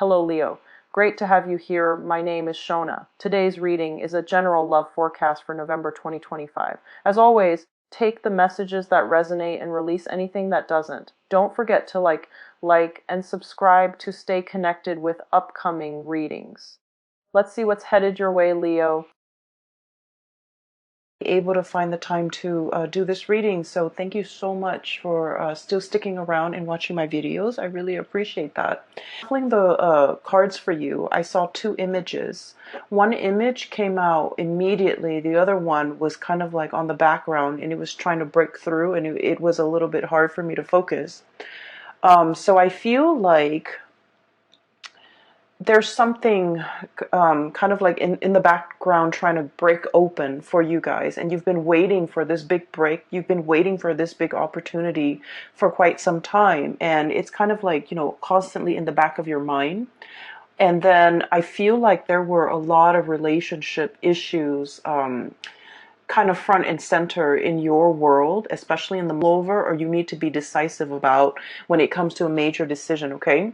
Hello, Leo. Great to have you here. My name is Shona. Today's reading is a general love forecast for November 2025. As always, take the messages that resonate and release anything that doesn't. Don't forget to like, and subscribe to stay connected with upcoming readings. Let's see what's headed your way, Leo. Able to find the time to do this reading, so thank you so much for still sticking around and watching my videos. I really appreciate that. Shuffling the cards for you, I saw two images. One image came out immediately, the other one was kind of like on the background, and it was trying to break through, and it was a little bit hard for me to focus. So I feel like there's something kind of like in the background trying to break open for you guys, and you've been waiting for this big break. You've been waiting for this big opportunity for quite some time, and it's kind of like, constantly in the back of your mind. And then I feel like there were a lot of relationship issues kind of front and center in your world, especially in the over, or you need to be decisive about when it comes to a major decision. Okay,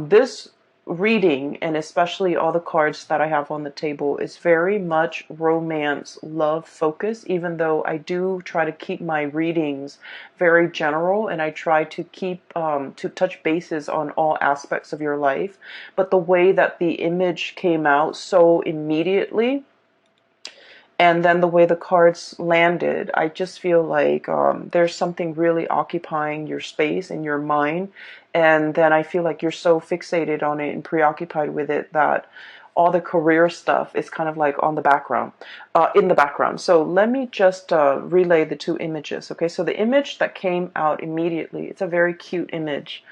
this reading, and especially all the cards that I have on the table, is very much romance, love focus, even though I do try to keep my readings very general, and I try to keep to touch bases on all aspects of your life. But the way that the image came out so immediately, and then the way the cards landed, I just feel like there's something really occupying your space and your mind. And then I feel like you're so fixated on it and preoccupied with it that all the career stuff is kind of like on the background, in the background. So let me just relay the two images. Okay, so the image that came out immediately, it's a very cute image.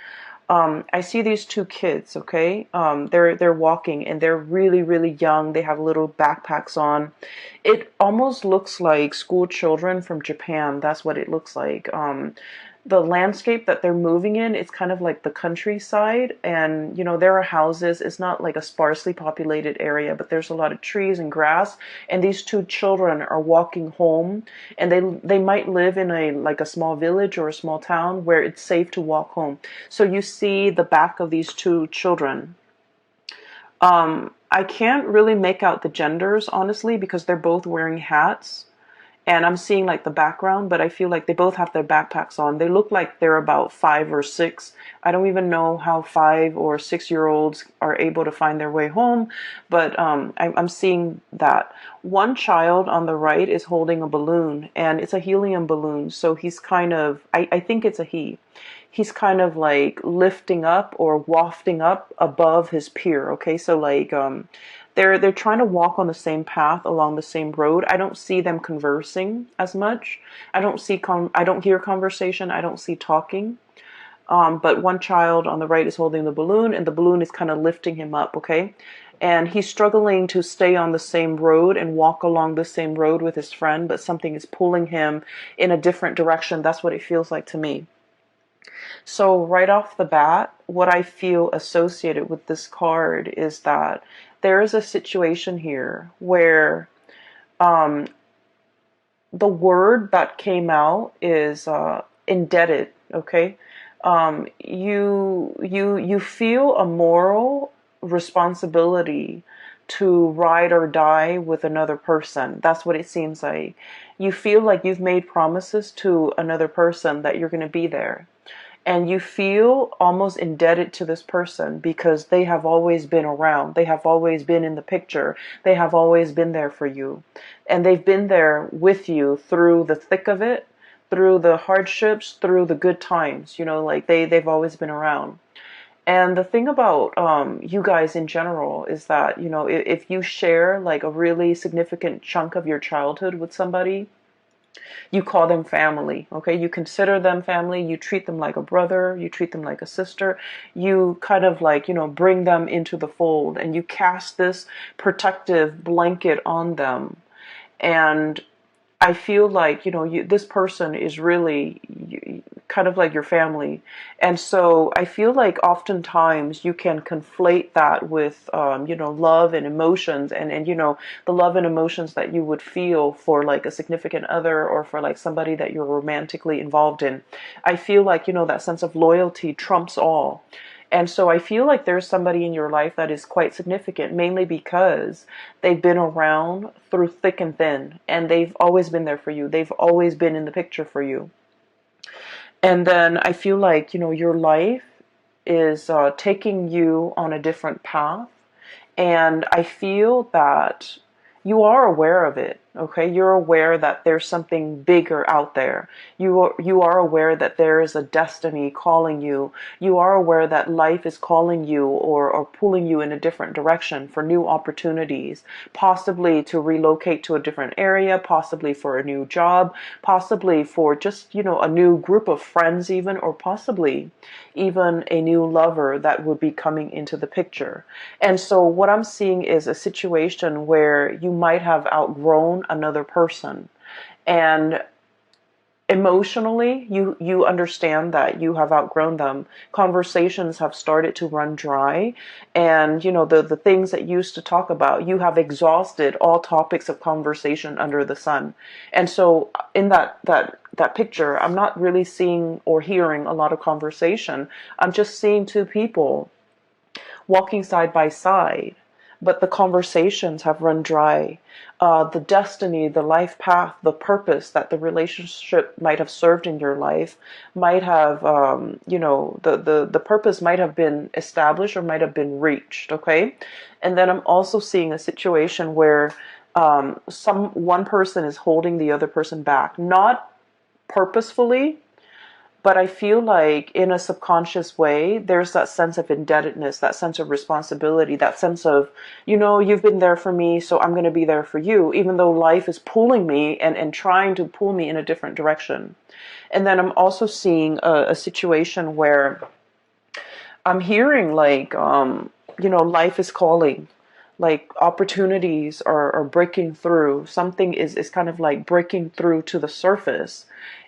I see these two kids, okay? They're walking, and they're really, really young. They have little backpacks on. It almost looks like school children from Japan. That's what it looks like. The landscape that they're moving in, it's kind of like the countryside, and there are houses. It's not like a sparsely populated area, but there's a lot of trees and grass, and these two children are walking home, and they might live in a small village or a small town where it's safe to walk home. So you see the back of these two children. I can't really make out the genders, honestly, because they're both wearing hats. And I'm seeing like the background, but I feel like they both have their backpacks on. They look like they're about 5 or 6. I don't even know how 5 or 6-year-olds are able to find their way home, but I'm seeing that. One child on the right is holding a balloon, and it's a helium balloon. So he's kind of, I think it's a he. He's kind of like lifting up or wafting up above his peer. Okay, so like they're trying to walk on the same path along the same road. I don't see them conversing as much. I don't hear conversation. I don't see talking. But one child on the right is holding the balloon, and the balloon is kind of lifting him up. Okay, and he's struggling to stay on the same road and walk along the same road with his friend, but something is pulling him in a different direction. That's what it feels like to me. So right off the bat, what I feel associated with this card is that there is a situation here where the word that came out is indebted. Okay, you feel a moral responsibility to ride or die with another person. That's what it seems like. You feel like you've made promises to another person that you're going to be there. And you feel almost indebted to this person because they have always been around. They have always been in the picture. They have always been there for you. And they've been there with you through the thick of it, through the hardships, through the good times. Like they've always been around. And the thing about you guys in general is that, if you share like a really significant chunk of your childhood with somebody, you call them family. Okay, you consider them family. You treat them like a brother. You treat them like a sister. You kind of like, bring them into the fold, and you cast this protective blanket on them. And I feel like, this person is really kind of like your family. And so I feel like oftentimes you can conflate that with, love and emotions, and the love and emotions that you would feel for like a significant other, or for like somebody that you're romantically involved in. I feel like, that sense of loyalty trumps all. And so I feel like there's somebody in your life that is quite significant, mainly because they've been around through thick and thin, and they've always been there for you. They've always been in the picture for you. And then I feel like, your life is taking you on a different path. And I feel that you are aware of it. Okay, you're aware that there's something bigger out there. You are aware that there is a destiny calling you. You are aware that life is calling you, or pulling you in a different direction for new opportunities, possibly to relocate to a different area, possibly for a new job, possibly for just, a new group of friends even, or possibly even a new lover that would be coming into the picture. And so what I'm seeing is a situation where you might have outgrown another person, and emotionally you understand that you have outgrown them. Conversations have started to run dry, and the things that you used to talk about, you have exhausted all topics of conversation under the sun. And so in that picture, I'm not really seeing or hearing a lot of conversation. I'm just seeing two people walking side by side, but the conversations have run dry. The destiny, the life path, the purpose that the relationship might have served in your life might have, the purpose might have been established or might have been reached. Okay. And then I'm also seeing a situation where one person is holding the other person back, not purposefully, but I feel like in a subconscious way, there's that sense of indebtedness, that sense of responsibility, that sense of, you've been there for me, so I'm going to be there for you, even though life is pulling me and trying to pull me in a different direction. And then I'm also seeing a situation where I'm hearing like, life is calling. Like opportunities are breaking through. Something is kind of like breaking through to the surface.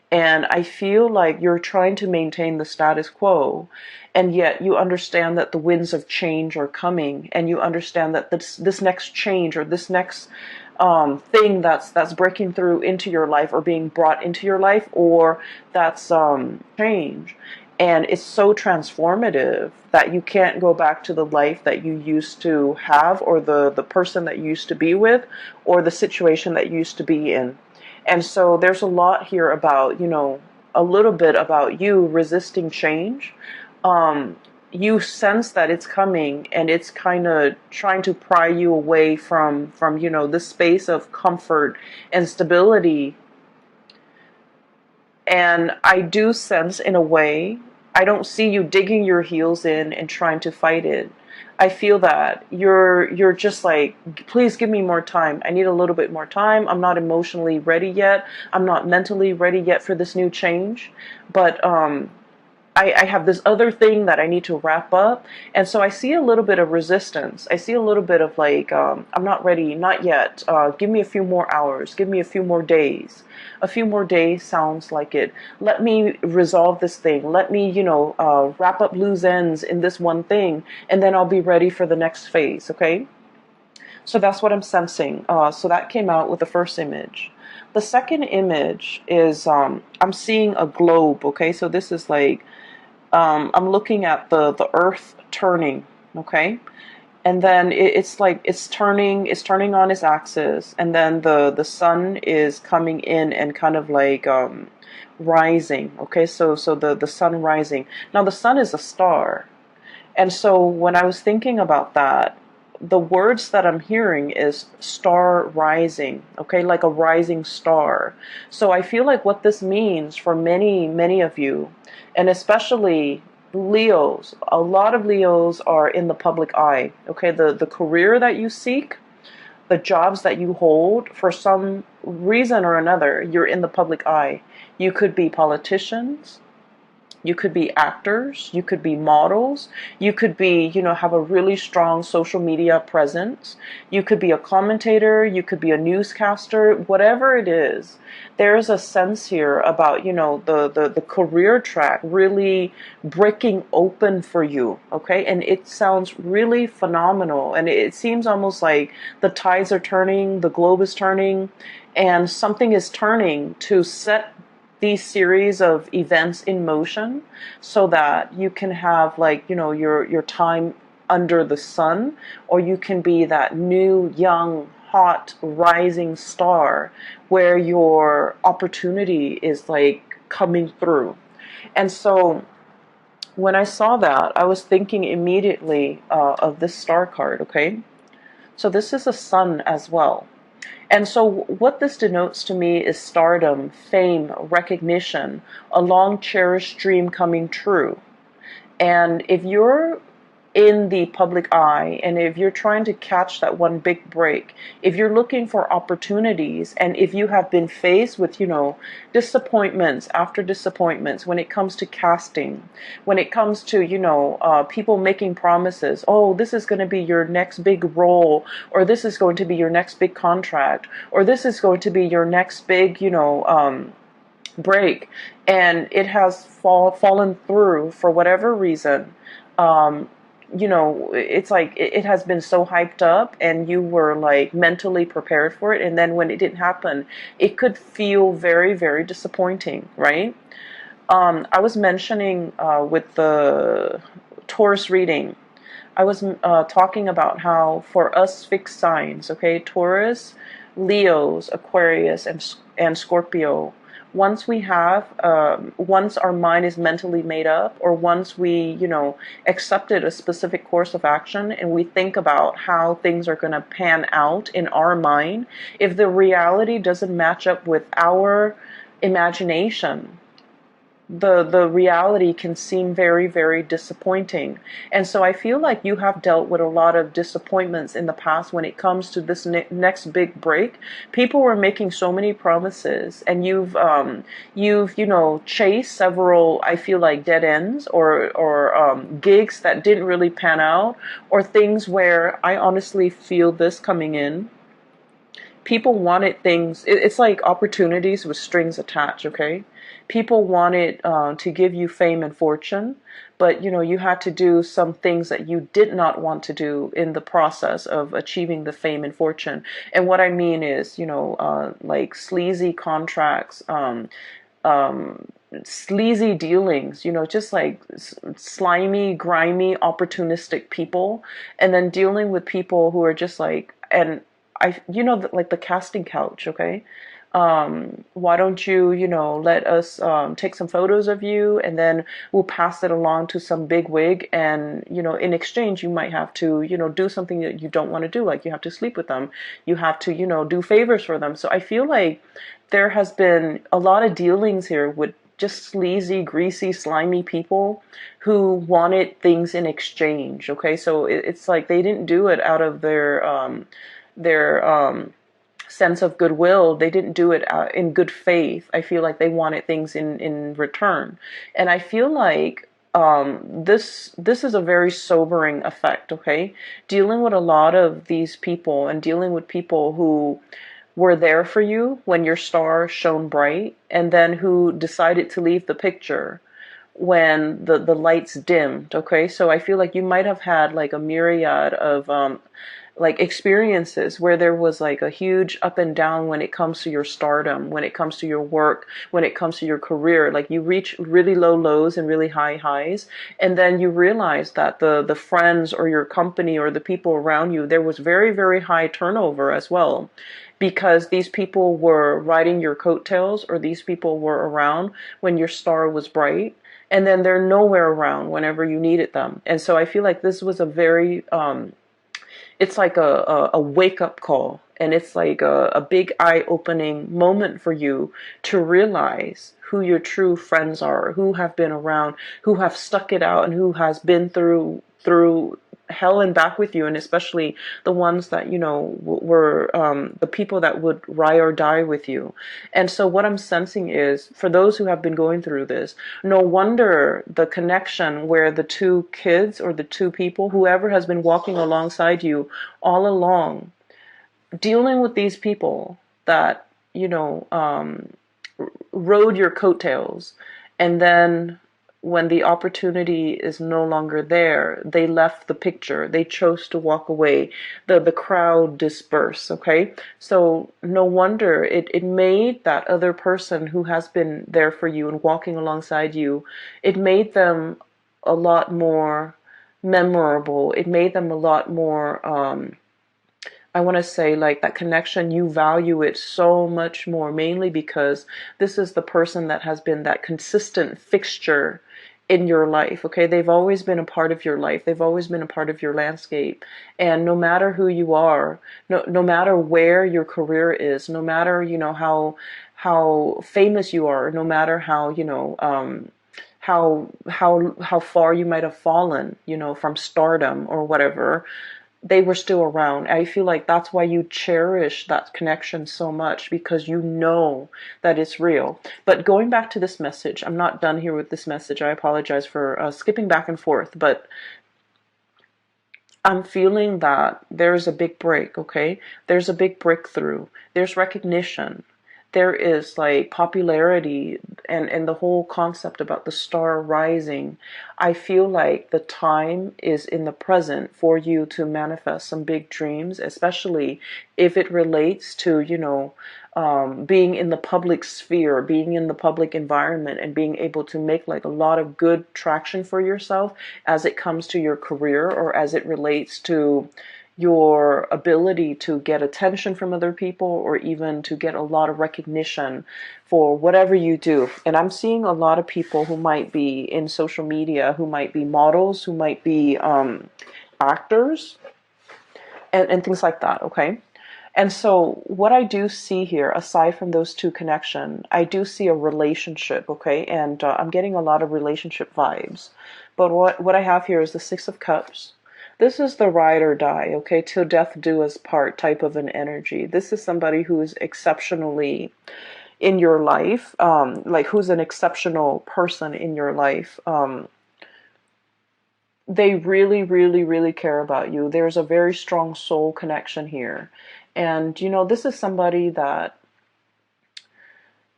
And I feel like you're trying to maintain the status quo, and yet you understand that the winds of change are coming, and you understand that this next change, or this next thing that's breaking through into your life, or being brought into your life, or that's change. And it's so transformative that you can't go back to the life that you used to have, or the person that you used to be with, or the situation that you used to be in. And so there's a lot here about, a little bit about you resisting change. You sense that it's coming, and it's kind of trying to pry you away from this space of comfort and stability. And I do sense, in a way, I don't see you digging your heels in and trying to fight it. I feel that you're just like, please give me more time. I need a little bit more time. I'm not emotionally ready yet. I'm not mentally ready yet for this new change. But I have this other thing that I need to wrap up. And so I see a little bit of resistance. I see a little bit of like, I'm not ready, not yet. Give me a few more hours. Give me a few more days. A few more days sounds like it. Let me resolve this thing. Let me, wrap up loose ends in this one thing. And then I'll be ready for the next phase. Okay. So that's what I'm sensing. So that came out with the first image. The second image is, I'm seeing a globe. Okay. So this is like, I'm looking at the earth turning, okay? And then it's like it's turning on its axis, and then the sun is coming in and kind of like rising, okay? So the sun rising. Now the sun is a star. And so when I was thinking about that, the words that I'm hearing is star rising, okay, like a rising star. So I feel like what this means for many, many of you, and especially Leos, a lot of Leos are in the public eye, okay, the career that you seek, the jobs that you hold, for some reason or another, you're in the public eye. You could be politicians. You could be actors, you could be models, you could be, have a really strong social media presence, you could be a commentator, you could be a newscaster, whatever it is. There's a sense here about, the career track really breaking open for you, okay? And it sounds really phenomenal, and it seems almost like the tides are turning, the globe is turning, and something is turning to set these series of events in motion so that you can have, like, your time under the sun, or you can be that new young hot rising star where your opportunity is like coming through. And so when I saw that, I was thinking immediately of this star card. Okay, so this is a sun as well. And so, what this denotes to me is stardom, fame, recognition, a long cherished dream coming true. And if you're in the public eye, and if you're trying to catch that one big break, if you're looking for opportunities, and if you have been faced with, disappointments after disappointments when it comes to casting, when it comes to, people making promises, oh, this is going to be your next big role, or this is going to be your next big contract, or this is going to be your next big, break, and it has fallen through for whatever reason. um, it's like it has been so hyped up, and you were like mentally prepared for it, and then when it didn't happen, it could feel very, very disappointing, right? I was mentioning with the Taurus reading, I was talking about how for us fixed signs, okay, Taurus, Leos, Aquarius, and Scorpio, once our mind is mentally made up, or once we, accepted a specific course of action, and we think about how things are going to pan out in our mind, if the reality doesn't match up with our imagination, the reality can seem very, very disappointing. And so I feel like you have dealt with a lot of disappointments in the past when it comes to this next big break. People were making so many promises, and you've chased several, I feel like, dead ends, or gigs that didn't really pan out, or things where I honestly feel this coming in. People wanted things, it's like opportunities with strings attached, okay? People wanted to give you fame and fortune, but you had to do some things that you did not want to do in the process of achieving the fame and fortune. And what I mean is, like sleazy contracts, sleazy dealings, just like slimy, grimy, opportunistic people, and then dealing with people who are just like, and like the casting couch, okay? Why don't you, let us take some photos of you, and then we'll pass it along to some big wig, and, in exchange, you might have to, do something that you don't want to do, like you have to sleep with them, you have to, do favors for them. So I feel like there has been a lot of dealings here with just sleazy, greasy, slimy people who wanted things in exchange. Okay, so it's like they didn't do it out of their sense of goodwill. They didn't do it in good faith. I feel like they wanted things in return, and I feel like this is a very sobering effect. Okay, dealing with a lot of these people, and dealing with people who were there for you when your star shone bright, and then who decided to leave the picture when the lights dimmed. Okay, so I feel like you might have had like a myriad of like experiences where there was like a huge up and down when it comes to your stardom, when it comes to your work, when it comes to your career. Like you reach really low lows and really high highs, and then you realize that the friends or your company or the people around you, there was very, very high turnover as well, because these people were riding your coattails, or these people were around when your star was bright, and then they're nowhere around whenever you needed them. And so I feel like this was a very it's like a wake up call, and it's like a big eye opening moment for you to realize who your true friends are, who have been around, who have stuck it out, and who has been through hell and back with you, and especially the ones that were the people that would ride or die with you. And so what I'm sensing is, for those who have been going through this, no wonder the connection where the two kids, or the two people, whoever has been walking alongside you all along, dealing with these people that rode your coattails, and then when the opportunity is no longer there, they left the picture. They chose to walk away. The crowd dispersed, okay? So no wonder it made that other person who has been there for you and walking alongside you, it made them a lot more memorable. It made them a lot more, I want to say, like, that connection, you value it so much more, mainly because this is the person that has been that consistent fixture in your life. Okay, they've always been a part of your life. They've always been a part of your landscape. And no matter who you are, no matter where your career is, no matter, how famous you are, no matter how, how far you might have fallen, from stardom or whatever, they were still around. I feel like that's why you cherish that connection so much, because you know that it's real. But going back to this message, I'm not done here with this message. I apologize for skipping back and forth, but I'm feeling that there's a big break, okay? There's a big breakthrough. There's recognition. There is like popularity, and the whole concept about the star rising. I feel like the time is in the present for you to manifest some big dreams, especially if it relates to, being in the public sphere, being in the public environment, and being able to make like a lot of good traction for yourself as it comes to your career, or as it relates to your ability to get attention from other people, or even to get a lot of recognition for whatever you do. And I'm seeing a lot of people who might be in social media, who might be models, who might be actors, and things like that, okay? And so what I do see here, aside from those two connections, I do see a relationship, okay? And I'm getting a lot of relationship vibes. But what I have here is the Six of Cups. This is the ride or die, okay? Till death do us part type of an energy. This is somebody who is exceptionally in your life, like who's an exceptional person in your life. They really, really, really care about you. There's a very strong soul connection here. And, this is somebody that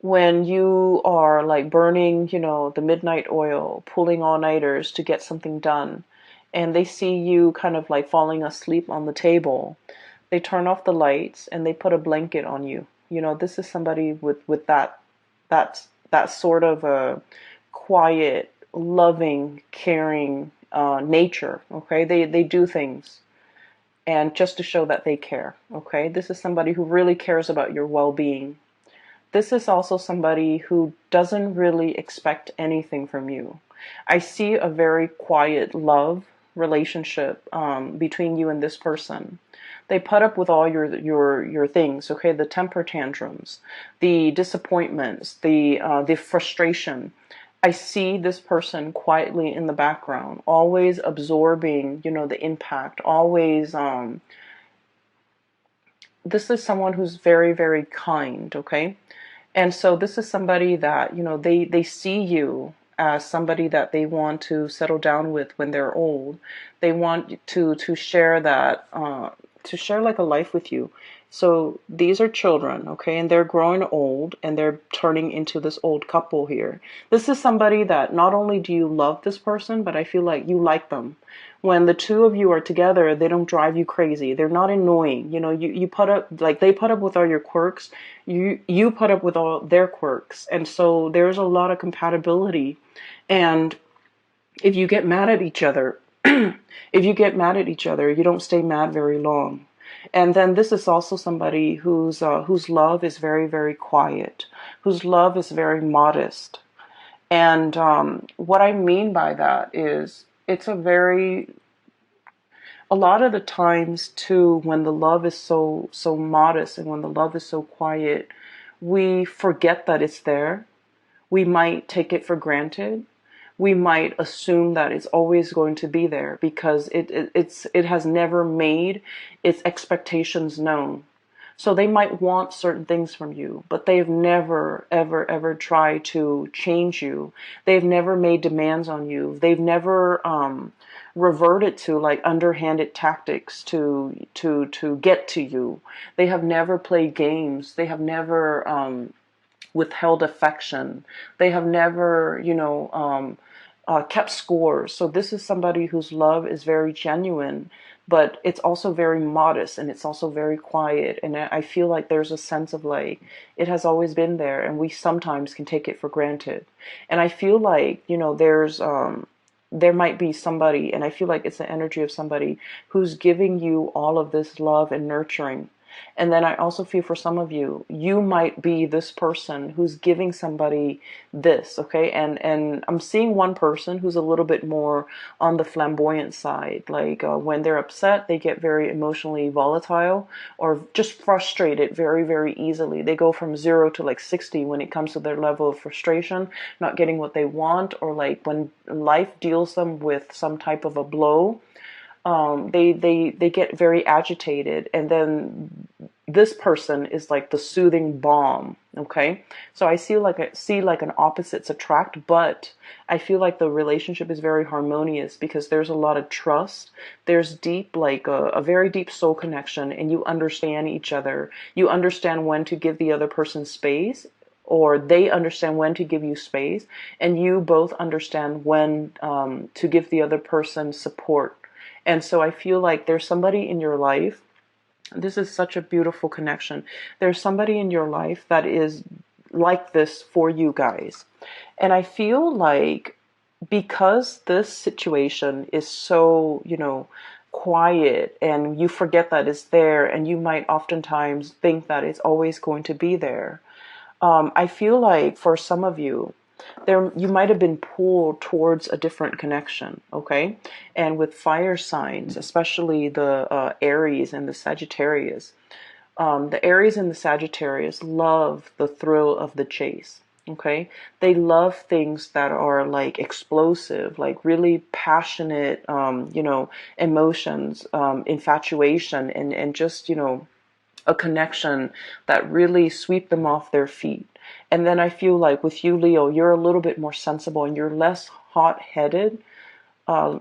when you are like burning, the midnight oil, pulling all-nighters to get something done, and they see you kind of like falling asleep on the table, they turn off the lights and they put a blanket on you. This is somebody with that sort of a quiet, loving, caring nature. Okay, they do things, and just to show that they care. Okay, this is somebody who really cares about your well-being. This is also somebody who doesn't really expect anything from you. I see a very quiet love relationship between you and this person. They put up with all your things, okay? The temper tantrums, the disappointments, the frustration. I see this person quietly in the background, always absorbing, the impact, always. This is someone who's very, very kind, okay? And so this is somebody that, they see you as somebody that they want to settle down with when they're old. They want to share that, to share like a life with you. So these are children, okay, and they're growing old and they're turning into this old couple here. This is somebody that not only do you love this person, but I feel like you like them. When the two of you are together, they don't drive you crazy. They're not annoying. You put up, like they put up with all your quirks. You put up with all their quirks. And so there's a lot of compatibility. And if you get mad at each other, you don't stay mad very long. And then this is also somebody whose love is very, very quiet, whose love is very modest. And what I mean by that is a lot of the times too, when the love is so modest and when the love is so quiet, we forget that it's there. We might take it for granted. We might assume that it's always going to be there because it has never made its expectations known. So they might want certain things from you, but they've never, ever, ever tried to change you. They've never made demands on you. They've never reverted to like underhanded tactics to get to you. They have never played games. They have never withheld affection. They have never, kept scores. So this is somebody whose love is very genuine, but it's also very modest and it's also very quiet. And I feel like there's a sense of like, it has always been there and we sometimes can take it for granted. And I feel like, there might be somebody, and I feel like it's the energy of somebody who's giving you all of this love and nurturing. And then I also feel for some of you, you might be this person who's giving somebody this, okay? And I'm seeing one person who's a little bit more on the flamboyant side. Like when they're upset, they get very emotionally volatile or just frustrated very, very easily. They go from 0 to like 60 when it comes to their level of frustration, not getting what they want, or like when life deals them with some type of a blow, they get very agitated, and then this person is like the soothing balm. Okay, so I see like an opposites attract, but I feel like the relationship is very harmonious because there's a lot of trust. There's deep, like a very deep soul connection, and you understand each other. You understand when to give the other person space, or they understand when to give you space, and you both understand when to give the other person support. And so I feel like there's somebody in your life. This is such a beautiful connection. There's somebody in your life that is like this for you guys. And I feel like because this situation is so, quiet, and you forget that it's there, and you might oftentimes think that it's always going to be there. I feel like for some of you, there you might have been pulled towards a different connection, okay? And with fire signs, especially the Aries and the Sagittarius, the Aries and the Sagittarius love the thrill of the chase. Okay, they love things that are like explosive, like really passionate, emotions, infatuation, and just a connection that really sweep them off their feet. And then I feel like with you, Leo, you're a little bit more sensible and you're less hot-headed uh,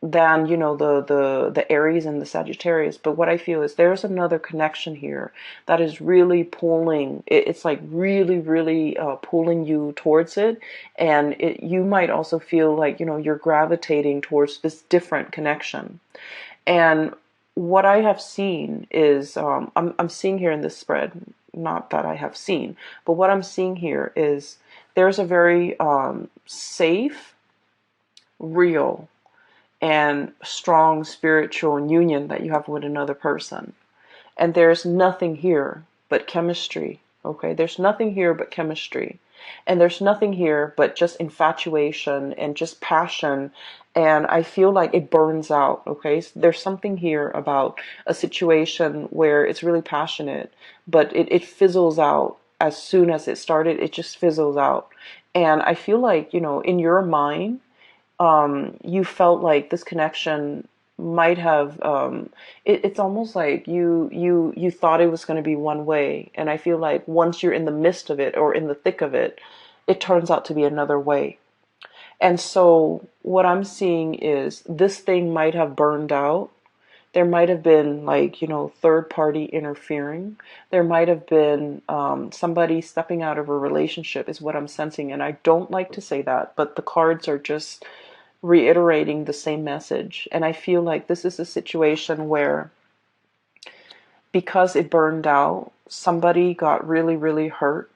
than the Aries and the Sagittarius. But what I feel is there's another connection here that is really pulling. It's like really, really pulling you towards it, and you might also feel like you're gravitating towards this different connection. And what I have seen is, I'm seeing here in this spread, not that I have seen, but what I'm seeing here is there's a very safe, real, and strong spiritual union that you have with another person. And there's nothing here but chemistry. Okay, there's nothing here but chemistry. And there's nothing here but just infatuation and just passion. And I feel like it burns out. Okay, so there's something here about a situation where it's really passionate, but it fizzles out as soon as it started. It just fizzles out. And I feel like, in your mind, you felt like this connection might have it's almost like you thought it was going to be one way, and I feel like once you're in the midst of it or in the thick of it, it turns out to be another way. And so what I'm seeing is this thing might have burned out. There might have been like third party interfering. There might have been somebody stepping out of a relationship is what I'm sensing, and I don't like to say that, but the cards are just reiterating the same message. And I feel like this is a situation where, because it burned out, somebody got really, really hurt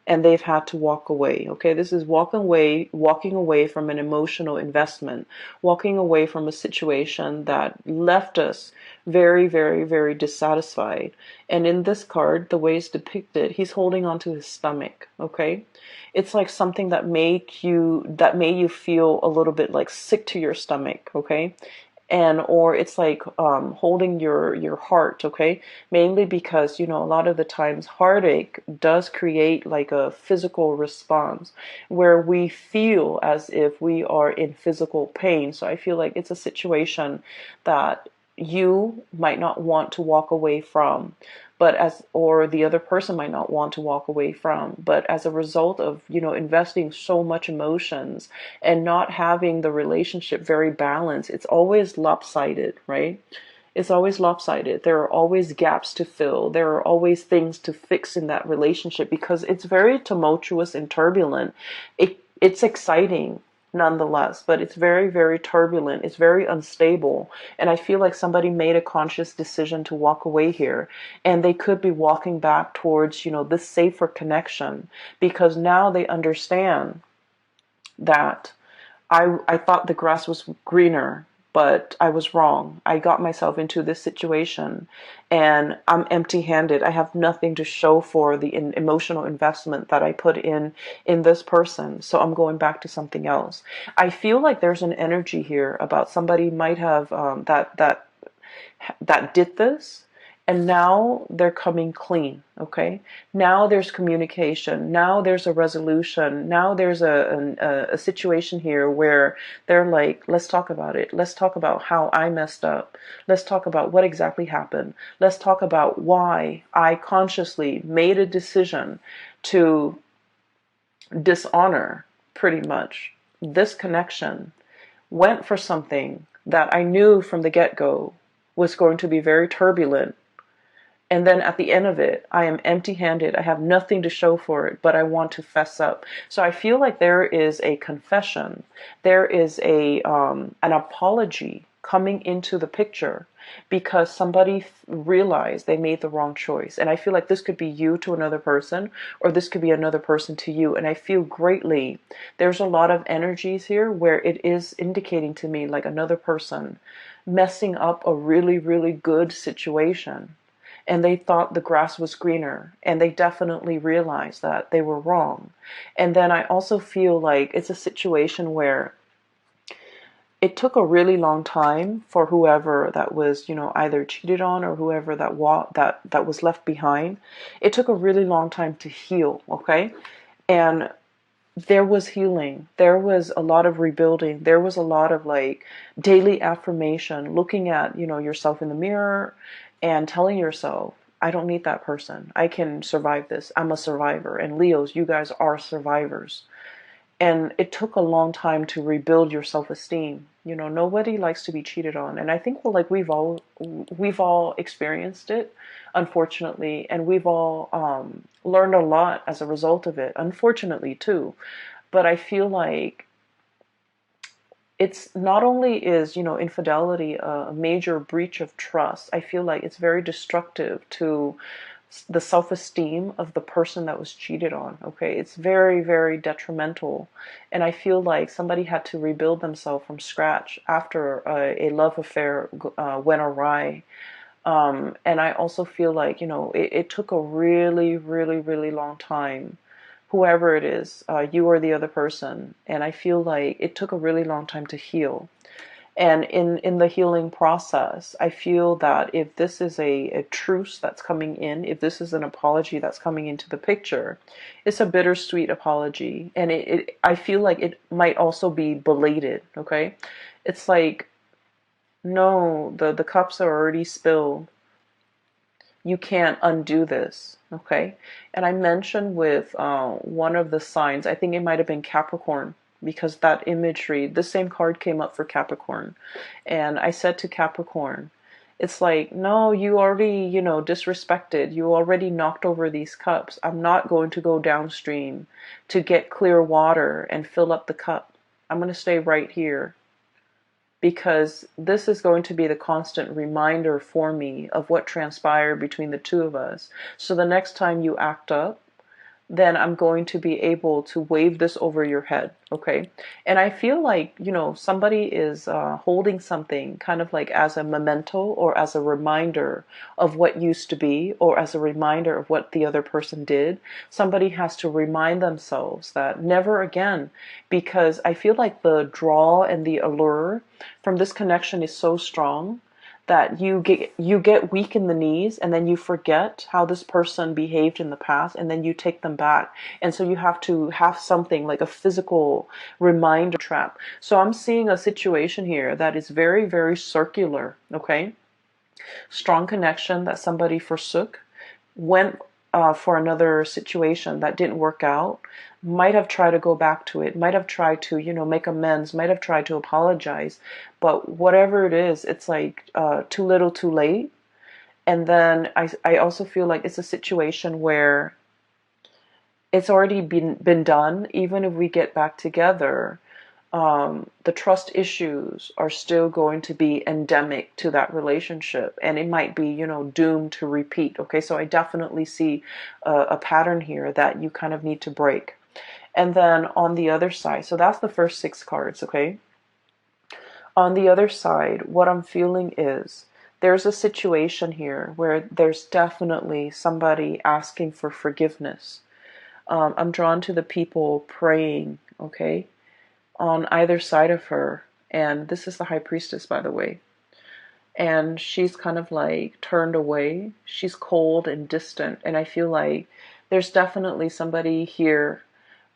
and they've had to walk away. Okay, this is walking away from an emotional investment, walking away from a situation that left us very, very, very dissatisfied. And in this card, the way it's depicted, he's holding onto his stomach. Okay, it's like something that made you feel a little bit like sick to your stomach. Okay, and or it's like holding your heart. Okay, mainly because a lot of the times heartache does create like a physical response where we feel as if we are in physical pain. So I feel like it's a situation that you might not want to walk away from, but or the other person might not want to walk away from, but as a result of investing so much emotions and not having the relationship very balanced, it's always lopsided, right? It's always lopsided. There are always gaps to fill. There are always things to fix in that relationship because it's very tumultuous and turbulent. It's exciting, nonetheless, but it's very, very turbulent. It's very unstable. And I feel like somebody made a conscious decision to walk away here. And they could be walking back towards, this safer connection, because now they understand that I thought the grass was greener, but I was wrong. I got myself into this situation and I'm empty-handed. I have nothing to show for the emotional investment that I put in this person. So I'm going back to something else. I feel like there's an energy here about somebody might have that did this, and now they're coming clean. Okay, now there's communication, now there's a resolution, now there's a situation here where they're like, let's talk about it, let's talk about how I messed up, let's talk about what exactly happened, let's talk about why I consciously made a decision to dishonor, pretty much, this connection, went for something that I knew from the get-go was going to be very turbulent. And then at the end of it, I am empty-handed. I have nothing to show for it, but I want to fess up. So I feel like there is a confession. There is an apology coming into the picture because somebody realized they made the wrong choice. And I feel like this could be you to another person, or this could be another person to you. And I feel greatly, there's a lot of energies here where it is indicating to me like another person messing up a really, really good situation. And they thought the grass was greener, and they definitely realized that they were wrong. And then I also feel like it's a situation where it took a really long time for whoever that was, either cheated on or whoever that was left behind. It took a really long time to heal, okay? And there was healing. There was a lot of rebuilding. There was a lot of like daily affirmation, looking at, yourself in the mirror and telling yourself, I don't need that person. I can survive this. I'm a survivor. And Leos, you guys are survivors. And it took a long time to rebuild your self-esteem. Nobody likes to be cheated on. And I think, well, like we've all experienced it, unfortunately, and we've all learned a lot as a result of it, unfortunately too. But I feel like it's not only is, infidelity a major breach of trust, I feel like it's very destructive to the self-esteem of the person that was cheated on. Okay, it's very, very detrimental. And I feel like somebody had to rebuild themselves from scratch after a love affair went awry. And I also feel like, it took a really, really, really long time, whoever it is, you or the other person. And I feel like it took a really long time to heal. And in the healing process, I feel that if this is a truce that's coming in, if this is an apology that's coming into the picture, it's a bittersweet apology. And I feel like it might also be belated, okay? It's like, no, the cups are already spilled. You can't undo this, okay? And I mentioned with one of the signs, I think it might have been Capricorn, because that imagery, the same card came up for Capricorn. And I said to Capricorn, it's like, no, you already, disrespected. You already knocked over these cups. I'm not going to go downstream to get clear water and fill up the cup. I'm going to stay right here, because this is going to be the constant reminder for me of what transpired between the two of us. So the next time you act up, then I'm going to be able to wave this over your head, okay? And I feel like, somebody is holding something kind of like as a memento or as a reminder of what used to be, or as a reminder of what the other person did. Somebody has to remind themselves that never again, because I feel like the draw and the allure from this connection is so strong that you get weak in the knees, and then you forget how this person behaved in the past, and then you take them back. And so you have to have something like a physical reminder trap. So I'm seeing a situation here that is very, very circular, okay? Strong connection that somebody forsook, went for another situation that didn't work out, might have tried to go back to it, might have tried to, make amends, might have tried to apologize. But whatever it is, it's like too little too late. And then I also feel like it's a situation where it's already been done. Even if we get back together, The trust issues are still going to be endemic to that relationship, and it might be, doomed to repeat. Okay, so I definitely see a pattern here that you kind of need to break. And then on the other side, so that's the first 6 cards. Okay, on the other side, what I'm feeling is there's a situation here where there's definitely somebody asking for forgiveness. I'm drawn to the people praying, okay, on either side of her. And this is the high priestess, by the way. And she's kind of like turned away. She's cold and distant. And I feel like there's definitely somebody here,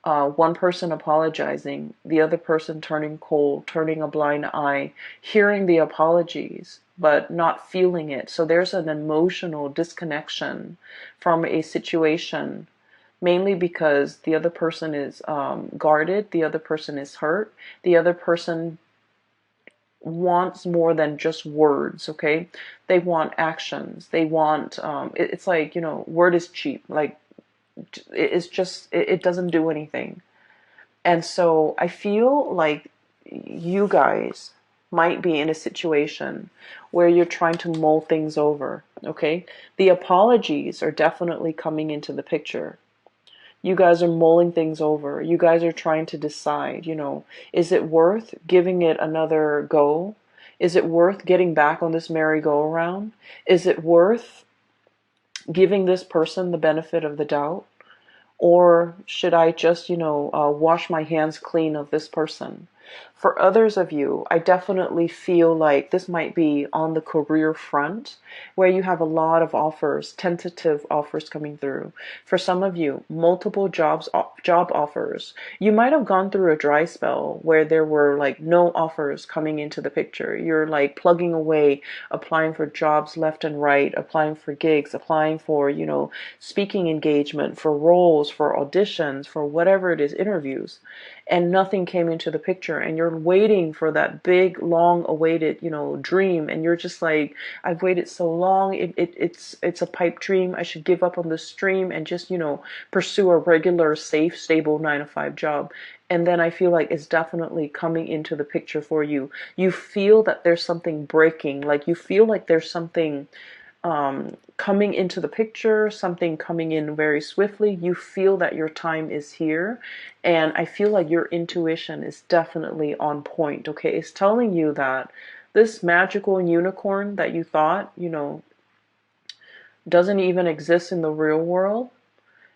one person apologizing, the other person turning cold, turning a blind eye, hearing the apologies, but not feeling it. So there's an emotional disconnection from a situation, mainly because the other person is guarded, the other person is hurt, the other person wants more than just words. Okay, they want actions. They want it's like, word is cheap. Like, it's just, it doesn't do anything. And so I feel like you guys might be in a situation where you're trying to mull things over. Okay, the apologies are definitely coming into the picture. You guys are mulling things over. You guys are trying to decide, is it worth giving it another go? Is it worth getting back on this merry-go-round? Is it worth giving this person the benefit of the doubt? Or should I just, wash my hands clean of this person? For others of you, I definitely feel like this might be on the career front, where you have a lot of offers, tentative offers coming through. For some of you, multiple job offers. You might have gone through a dry spell where there were like no offers coming into the picture. You're like plugging away, applying for jobs left and right, applying for gigs, applying for, speaking engagement, for roles, for auditions, for whatever it is, interviews, and nothing came into the picture, and you're waiting for that big long awaited, dream, and you're just like, I've waited so long, it's a pipe dream. I should give up on this dream and just, pursue a regular, safe, stable 9 to 5 job. And then I feel like it's definitely coming into the picture for you. You feel that there's something breaking, like you feel like there's something coming into the picture, something coming in very swiftly. You feel that your time is here, and I feel like your intuition is definitely on point. Okay, it's telling you that this magical unicorn that you thought, doesn't even exist in the real world,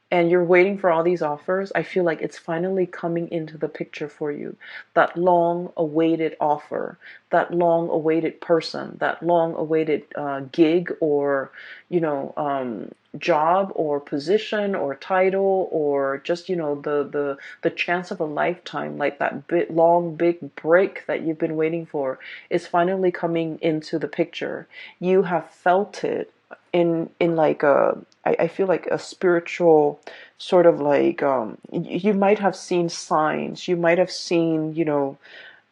and you're waiting for all these offers, I feel like it's finally coming into the picture for you. That long awaited offer, that long awaited person, that long awaited gig, or, job or position or title, or just, the chance of a lifetime, like that long, big break that you've been waiting for is finally coming into the picture. You have felt it in like I feel like a spiritual sort of like, you might have seen signs, you might have seen, you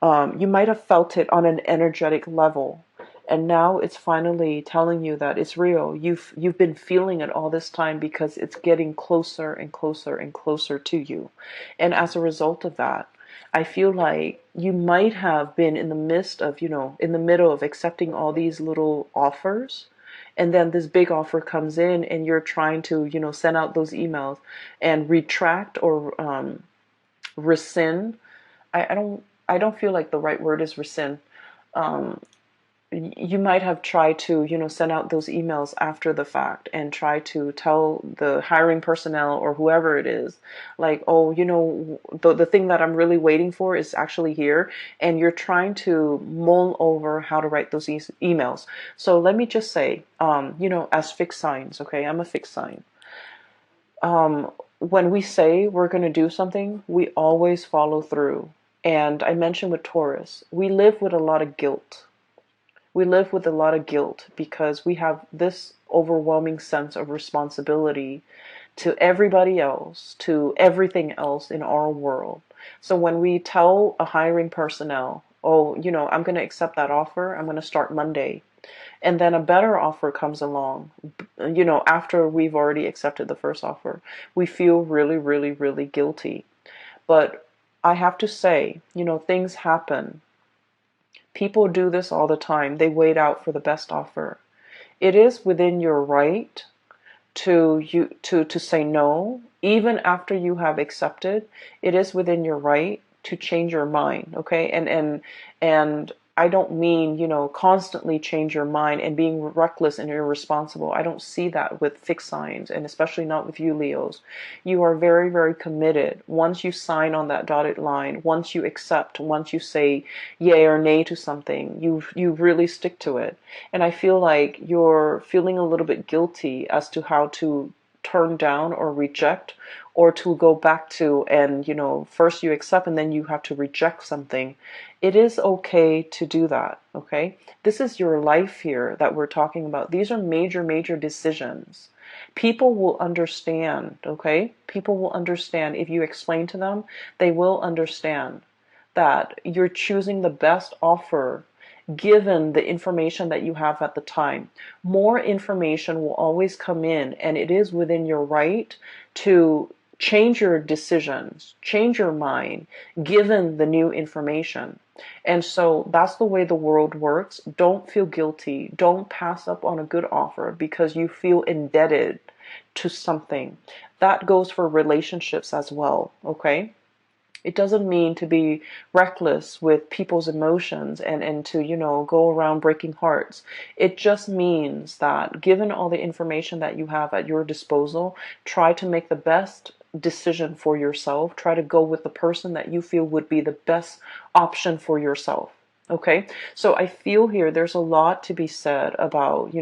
might have felt it on an energetic level, and now it's finally telling you that it's real. You've been feeling it all this time because it's getting closer and closer and closer to you. And as a result of that, I feel like you might have been in the midst of, in the middle of accepting all these little offers, and then this big offer comes in, and you're trying to, send out those emails and retract or rescind. I don't feel like the right word is rescind. Um, you might have tried to, send out those emails after the fact and try to tell the hiring personnel or whoever it is, like, oh, the thing that I'm really waiting for is actually here. And you're trying to mull over how to write those emails. So let me just say, as fixed signs, okay, I'm a fixed sign. When we say we're going to do something, we always follow through. And I mentioned with Taurus, we live with a lot of guilt. We live with a lot of guilt because we have this overwhelming sense of responsibility to everybody else, to everything else in our world. So when we tell a hiring personnel, oh, I'm going to accept that offer, I'm going to start Monday, and then a better offer comes along, after we've already accepted the first offer, we feel really, really, really guilty. But I have to say, things happen. People do this all the time. They wait out for the best offer. It is within your right to say no, even after you have accepted. It is within your right to change your mind, okay? And I don't mean, constantly change your mind and being reckless and irresponsible. I don't see that with fixed signs, and especially not with you, Leos. You are very, very committed. Once you sign on that dotted line, once you accept, once you say yay or nay to something, you really stick to it. And I feel like you're feeling a little bit guilty as to how to turn down or reject, or to go back to, and first you accept and then you have to reject something. It is okay to do that, okay? This is your life here that we're talking about. These are major, major decisions. People will understand, okay? People will understand if you explain to them. They will understand that you're choosing the best offer given the information that you have at the time. More information will always come in, and it is within your right to change your decisions, change your mind, given the new information. And so that's the way the world works. Don't feel guilty. Don't pass up on a good offer because you feel indebted to something. That goes for relationships as well, okay? It doesn't mean to be reckless with people's emotions and to, go around breaking hearts. It just means that given all the information that you have at your disposal, try to make the best decision for yourself. Try to go with the person that you feel would be the best option for yourself. Okay, so I feel here there's a lot to be said about,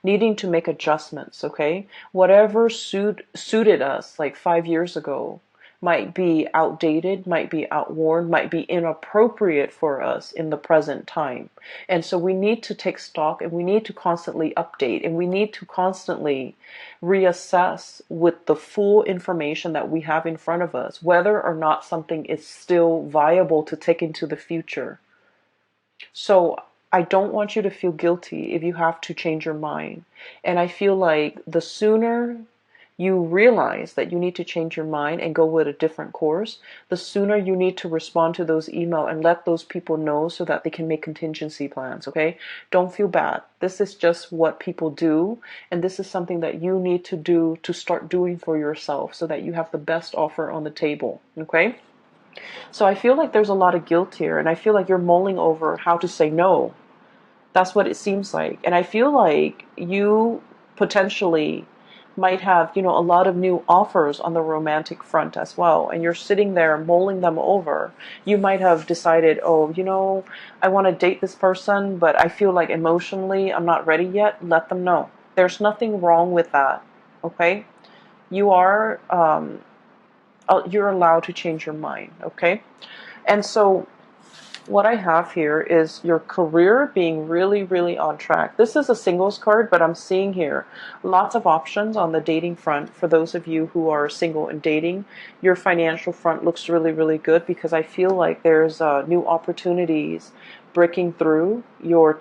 needing to make adjustments. Okay, whatever suited us like 5 years ago might be outdated, might be outworn, might be inappropriate for us in the present time. And so we need to take stock, and we need to constantly update, and we need to constantly reassess with the full information that we have in front of us, whether or not something is still viable to take into the future. So I don't want you to feel guilty if you have to change your mind. And I feel like the sooner you realize that you need to change your mind and go with a different course, the sooner you need to respond to those emails and let those people know so that they can make contingency plans, okay? Don't feel bad. This is just what people do, and this is something that you need to do to start doing for yourself so that you have the best offer on the table, okay? So I feel like there's a lot of guilt here, and I feel like you're mulling over how to say no. That's what it seems like. And I feel like you potentially might have, a lot of new offers on the romantic front as well. And you're sitting there mulling them over. You might have decided, oh, I want to date this person, but I feel like emotionally I'm not ready yet. Let them know. There's nothing wrong with that. Okay? You are, you're allowed to change your mind. Okay? And so what I have here is your career being really, really on track. This is a singles card, but I'm seeing here lots of options on the dating front for those of you who are single and dating. Your financial front looks really, really good because I feel like there's new opportunities breaking through your